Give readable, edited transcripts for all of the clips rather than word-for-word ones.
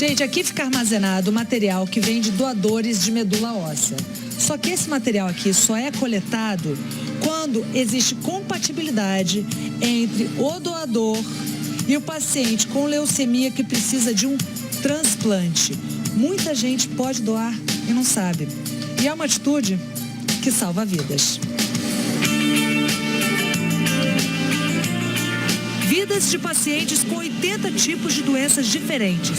Gente, aqui fica armazenado o material que vem de doadores de medula óssea. Só que esse material aqui só é coletado quando existe compatibilidade entre o doador e o paciente com leucemia que precisa de um transplante. Muita gente pode doar e não sabe. E é uma atitude que salva vidas. Vidas de pacientes com 80 tipos de doenças diferentes.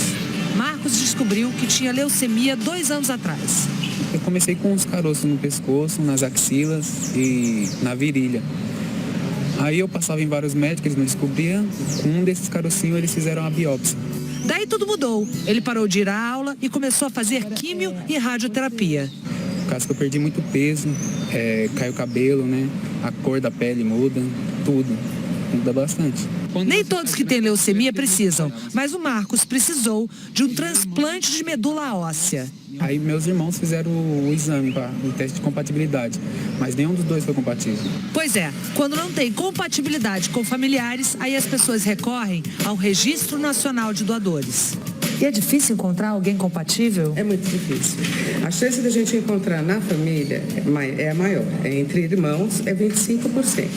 Marcos descobriu que tinha leucemia 2 anos atrás. Eu comecei com uns caroços no pescoço, nas axilas e na virilha. Aí eu passava em vários médicos, eles não descobriam. Com um desses carocinhos, eles fizeram a biópsia. Daí tudo mudou. Ele parou de ir à aula e começou a fazer químio e radioterapia. Por causa que eu perdi muito peso, caiu o cabelo, né? A cor da pele muda, tudo. Muda bastante. Nem todos que têm leucemia precisam, mas o Marcos precisou de um transplante de medula óssea. Aí meus irmãos fizeram o exame, o teste de compatibilidade, mas nenhum dos dois foi compatível. Pois é, quando não tem compatibilidade com familiares, aí as pessoas recorrem ao Registro Nacional de Doadores. E é difícil encontrar alguém compatível? É muito difícil. A chance da gente encontrar na família é a maior. Entre irmãos é 25%.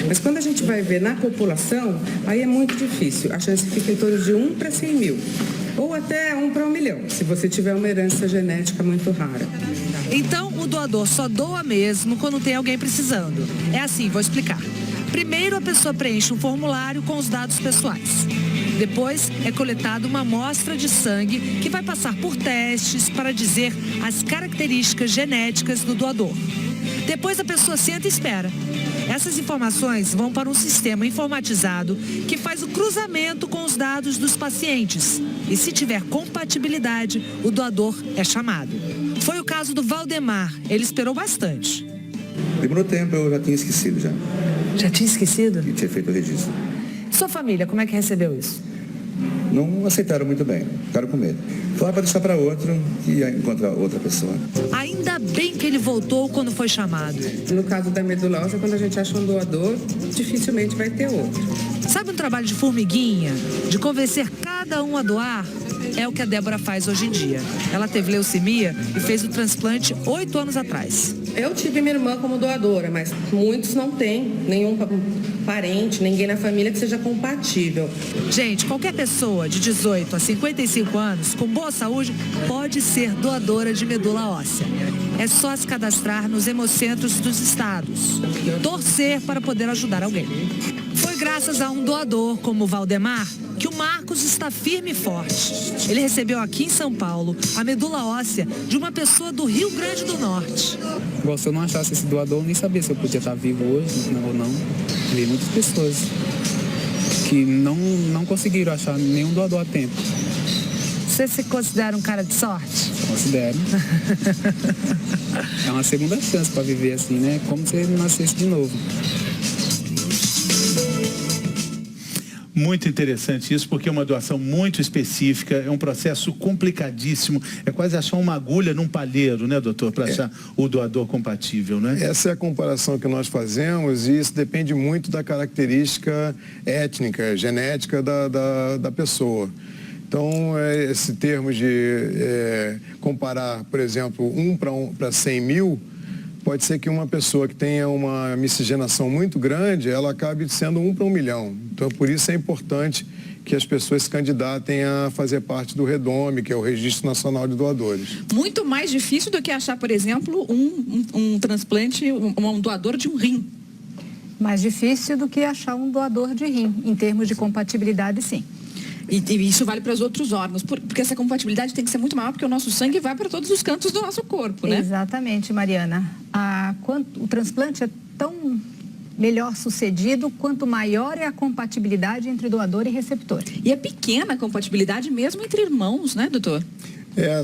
Mas quando a gente vai ver na população, aí é muito difícil. A chance fica em torno de 1 para 100 mil. Ou até 1 para 1 milhão, se você tiver uma herança genética muito rara. Então, o doador só doa mesmo quando tem alguém precisando. É assim, vou explicar. Primeiro, a pessoa preenche um formulário com os dados pessoais. Depois, é coletada uma amostra de sangue que vai passar por testes para dizer as características genéticas do doador. Depois, a pessoa senta e espera. Essas informações vão para um sistema informatizado que faz o cruzamento com os dados dos pacientes. E se tiver compatibilidade, o doador é chamado. Foi o caso do Valdemar. Ele esperou bastante. Demorou tempo, eu já tinha esquecido já. Já tinha esquecido? E tinha feito o registro. Sua família, como é que recebeu isso? Não aceitaram muito bem, ficaram com medo. Falaram para deixar para outro e encontrar outra pessoa. Ainda bem que ele voltou quando foi chamado. No caso da medula óssea, quando a gente acha um doador, dificilmente vai ter outro. Sabe um trabalho de formiguinha? De convencer cada um a doar? É o que a Débora faz hoje em dia. Ela teve leucemia e fez o transplante 8 anos atrás. Eu tive minha irmã como doadora, mas muitos não têm nenhum parente, ninguém na família que seja compatível. Gente, qualquer pessoa de 18 a 55 anos com boa saúde pode ser doadora de medula óssea. É só se cadastrar nos hemocentros dos estados. Torcer para poder ajudar alguém. Foi graças a um doador como o Valdemar que o Marcos está firme e forte. Ele recebeu aqui em São Paulo a medula óssea de uma pessoa do Rio Grande do Norte. Igual, se eu não achasse esse doador, eu nem sabia se eu podia estar vivo hoje ou não. Vi muitas pessoas que não conseguiram achar nenhum doador a tempo. Você se considera um cara de sorte? Considero. É uma segunda chance para viver assim, né? Como se ele nascesse de novo. Muito interessante isso, porque é uma doação muito específica, é um processo complicadíssimo, é quase achar uma agulha num palheiro, né, doutor, para achar o doador compatível, né? Essa é a comparação que nós fazemos e isso depende muito da característica étnica, genética da pessoa. Então, esse termo de comparar, por exemplo, 1 para 100 mil, pode ser que uma pessoa que tenha uma miscigenação muito grande, ela acabe sendo 1 para 1 milhão. Então, por isso é importante que as pessoas se candidatem a fazer parte do REDOME, que é o Registro Nacional de Doadores. Muito mais difícil do que achar, por exemplo, um transplante, um doador de um rim. Mais difícil do que achar um doador de rim, em termos de compatibilidade, sim. E isso vale para os outros órgãos, porque essa compatibilidade tem que ser muito maior, porque o nosso sangue vai para todos os cantos do nosso corpo, né? Exatamente, Mariana. O transplante é tão melhor sucedido quanto maior é a compatibilidade entre doador e receptor. E é pequena a compatibilidade mesmo entre irmãos, né, doutor?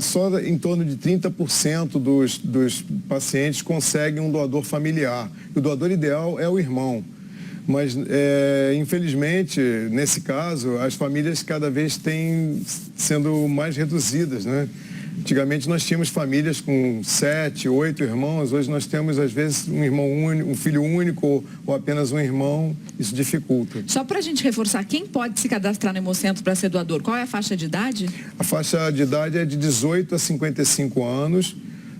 Só em torno de 30% dos pacientes conseguem um doador familiar. O doador ideal é o irmão. Mas, infelizmente, nesse caso, as famílias cada vez têm sendo mais reduzidas, né? Antigamente nós tínhamos famílias com 7, 8 irmãos, hoje nós temos às vezes um irmão único, um filho único ou apenas um irmão, isso dificulta. Só para a gente reforçar, quem pode se cadastrar no Hemocentro para ser doador? Qual é a faixa de idade? A faixa de idade é de 18 a 55 anos,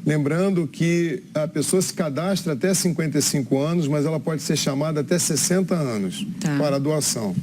lembrando que a pessoa se cadastra até 55 anos, mas ela pode ser chamada até 60 anos para a doação.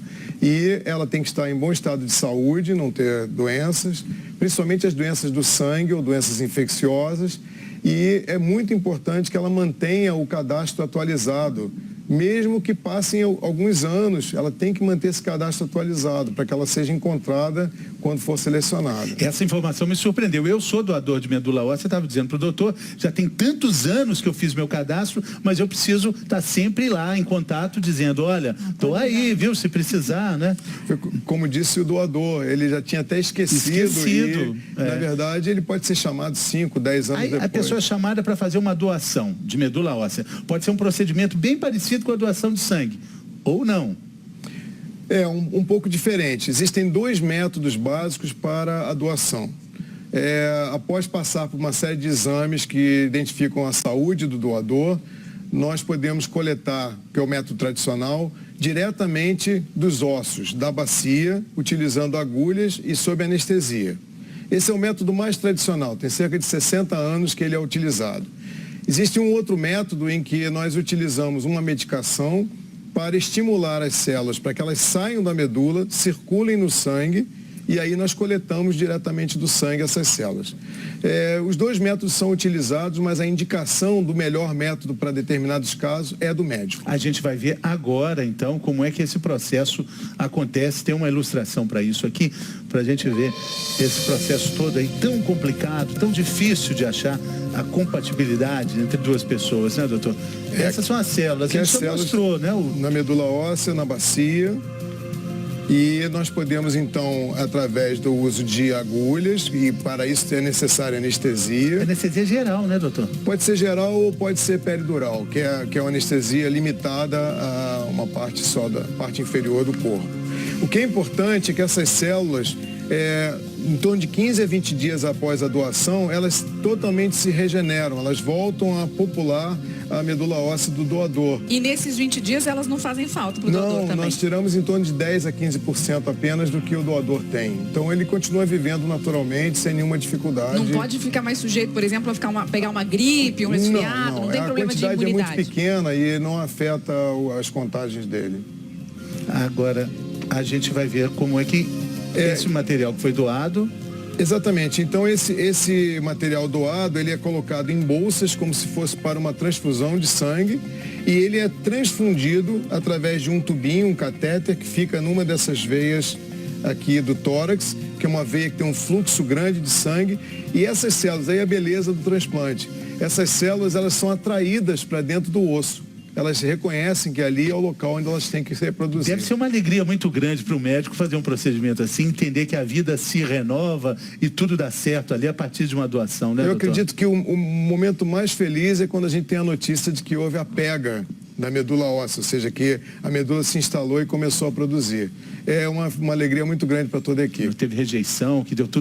E ela tem que estar em bom estado de saúde, não ter doenças, principalmente as doenças do sangue ou doenças infecciosas. E é muito importante que ela mantenha o cadastro atualizado. Mesmo que passem alguns anos, ela tem que manter esse cadastro atualizado para que ela seja encontrada quando for selecionada. Essa informação me surpreendeu. Eu sou doador de medula óssea, você estava dizendo para o doutor, já tem tantos anos que eu fiz meu cadastro, mas eu preciso estar sempre lá em contato dizendo, olha, estou aí, viu, se precisar, né? Como disse o doador, ele já tinha até esquecido. E, na verdade, ele pode ser chamado 5, 10 anos depois. A pessoa é chamada para fazer uma doação de medula óssea. Pode ser um procedimento bem parecido com a doação de sangue, ou não? É um pouco diferente. Existem 2 métodos básicos para a doação. Após passar por uma série de exames que identificam a saúde do doador, nós podemos coletar, que é o método tradicional, diretamente dos ossos da bacia, utilizando agulhas e sob anestesia. Esse é o método mais tradicional, tem cerca de 60 anos que ele é utilizado. Existe um outro método em que nós utilizamos uma medicação para estimular as células, para que elas saiam da medula, circulem no sangue, e aí nós coletamos diretamente do sangue essas células. Os 2 métodos são utilizados, mas a indicação do melhor método para determinados casos é do médico. A gente vai ver agora, então, como é que esse processo acontece. Tem uma ilustração para isso aqui, para a gente ver esse processo todo aí tão complicado, tão difícil de achar a compatibilidade entre 2 pessoas, né, doutor? Essas são as células, a gente só mostrou, né? Na medula óssea, na bacia. E nós podemos, então, através do uso de agulhas, e para isso é necessária anestesia. Anestesia geral, né, doutor? Pode ser geral ou pode ser peridural, que é uma anestesia limitada a uma parte só da parte inferior do corpo. O que é importante é que essas células, em torno de 15 a 20 dias após a doação, elas totalmente se regeneram, elas voltam a popular a medula óssea do doador. E nesses 20 dias elas não fazem falta para o doador também? Não, nós tiramos em torno de 10 a 15% apenas do que o doador tem. Então ele continua vivendo naturalmente, sem nenhuma dificuldade. Não pode ficar mais sujeito, por exemplo, a pegar uma gripe, um resfriado, não tem problema de imunidade. A quantidade é muito pequena e não afeta as contagens dele. Agora, a gente vai ver como é que esse material que foi doado... Exatamente. Então esse material doado, ele é colocado em bolsas como se fosse para uma transfusão de sangue e ele é transfundido através de um tubinho, um catéter que fica numa dessas veias aqui do tórax, que é uma veia que tem um fluxo grande de sangue, e essas células, aí é a beleza do transplante. Essas células, elas são atraídas para dentro do osso. Elas reconhecem que ali é o local onde elas têm que se reproduzir. Deve ser uma alegria muito grande para o médico fazer um procedimento assim, entender que a vida se renova e tudo dá certo ali a partir de uma doação, né, doutor? Acredito que o momento mais feliz é quando a gente tem a notícia de que houve a pega da medula óssea, ou seja, que a medula se instalou e começou a produzir. É uma alegria muito grande para toda a equipe. Teve rejeição, que deu tudo